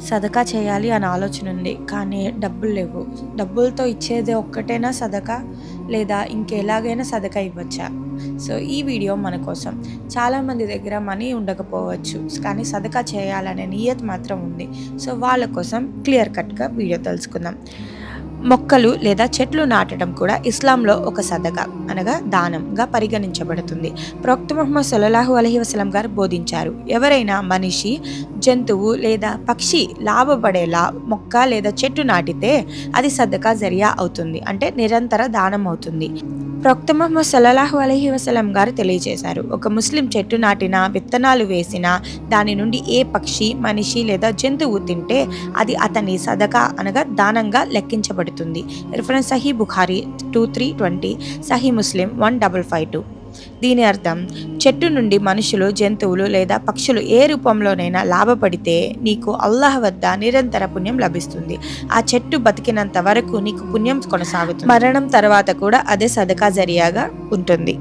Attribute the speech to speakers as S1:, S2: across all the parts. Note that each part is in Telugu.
S1: సదకా చేయాలి అని ఆలోచన ఉంది, కానీ డబ్బులు లేవు. డబ్బులతో ఇచ్చేది ఒక్కటేనా సదకా, లేదా ఇంకెలాగైనా సదకా ఇవ్వచ్చా? సో ఈ వీడియో మన కోసం. చాలామంది దగ్గర మనీ ఉండకపోవచ్చు, కానీ సదకా చేయాలనే నియత్ మాత్రం ఉంది. సో వాళ్ళ కోసం క్లియర్ కట్గా వీడియో తెలుసుకుందాం. మొక్కలు లేదా చెట్లు నాటడం కూడా ఇస్లాంలో ఒక సదకా అనగా దానంగా పరిగణించబడుతుంది. ప్రవక్త ముహమ్మద్ సల్లల్లాహు అలైహి వసల్లం గారు బోధించారు, ఎవరైనా మనిషి, జంతువు లేదా పక్షి లాభపడేలా మొక్క లేదా చెట్టు నాటితే అది సదకా జరియా అవుతుంది, అంటే నిరంతర దానం అవుతుంది. ప్రవక్త ముహమ్మద్ సల్లల్లాహు అలైహి వసల్లం గారు తెలియజేశారు, ఒక ముస్లిం చెట్టు నాటినా, విత్తనాలు వేసినా దాని నుండి ఏ పక్షి, మనిషి లేదా జంతువు తింటే అది అతని సదకా అనగా దానంగా లెక్కించబడుతుంది. రిఫరెన్స్ సహీ బుఖారీ 2320, సహీ ముస్లిం 1552. దీని అర్థం, చెట్టు నుండి మనుషులు, జంతువులు లేదా పక్షులు ఏ రూపంలోనైనా లాభపడితే నీకు అల్లాహ్ వద్ద నిరంతర పుణ్యం లభిస్తుంది. ఆ చెట్టు బతికినంత వరకు నీకు పుణ్యం కొనసాగుతుంది. మరణం తర్వాత కూడా అదే సదకా జరియాగా ఉంటుంది.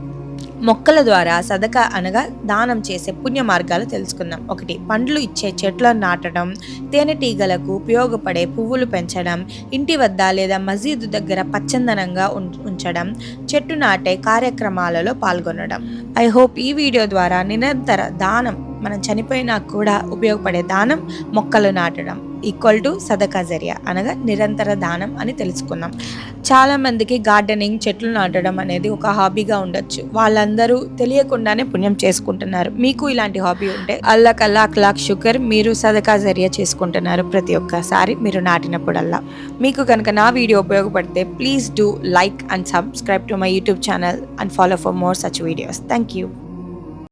S1: మొక్కల ద్వారా సదకా అనగా దానం చేసే పుణ్య మార్గాలు తెలుసుకుందాం. 1. పండ్లు ఇచ్చే చెట్లను నాటడం, తేనెటీగలకు ఉపయోగపడే పువ్వులు పెంచడం, ఇంటి వద్ద లేదా మసీదు దగ్గర పచ్చందనంగా ఉంచడం, చెట్టు నాటే కార్యక్రమాలలో పాల్గొనడం. ఐ హోప్ ఈ వీడియో ద్వారా నిరంతర దానం, మనం చనిపోయినా కూడా ఉపయోగపడే దానం, మొక్కలు నాటడం ఈక్వల్ టు సదకా జరియా అనగా నిరంతర దానం అని తెలుసుకున్నాం. చాలామందికి గార్డెనింగ్, చెట్లు నాటడం అనేది ఒక హాబీగా ఉండొచ్చు. వాళ్ళందరూ తెలియకుండానే పుణ్యం చేసుకుంటున్నారు. మీకు ఇలాంటి హాబీ ఉంటే అల్లాక్ షుకర్, మీరు సదకా జరియా చేసుకుంటున్నారు ప్రతి ఒక్కసారి మీరు నాటినప్పుడల్లా. మీకు కనుక నా వీడియో ఉపయోగపడితే please do like and subscribe to my YouTube channel and follow for more such videos. Thank you.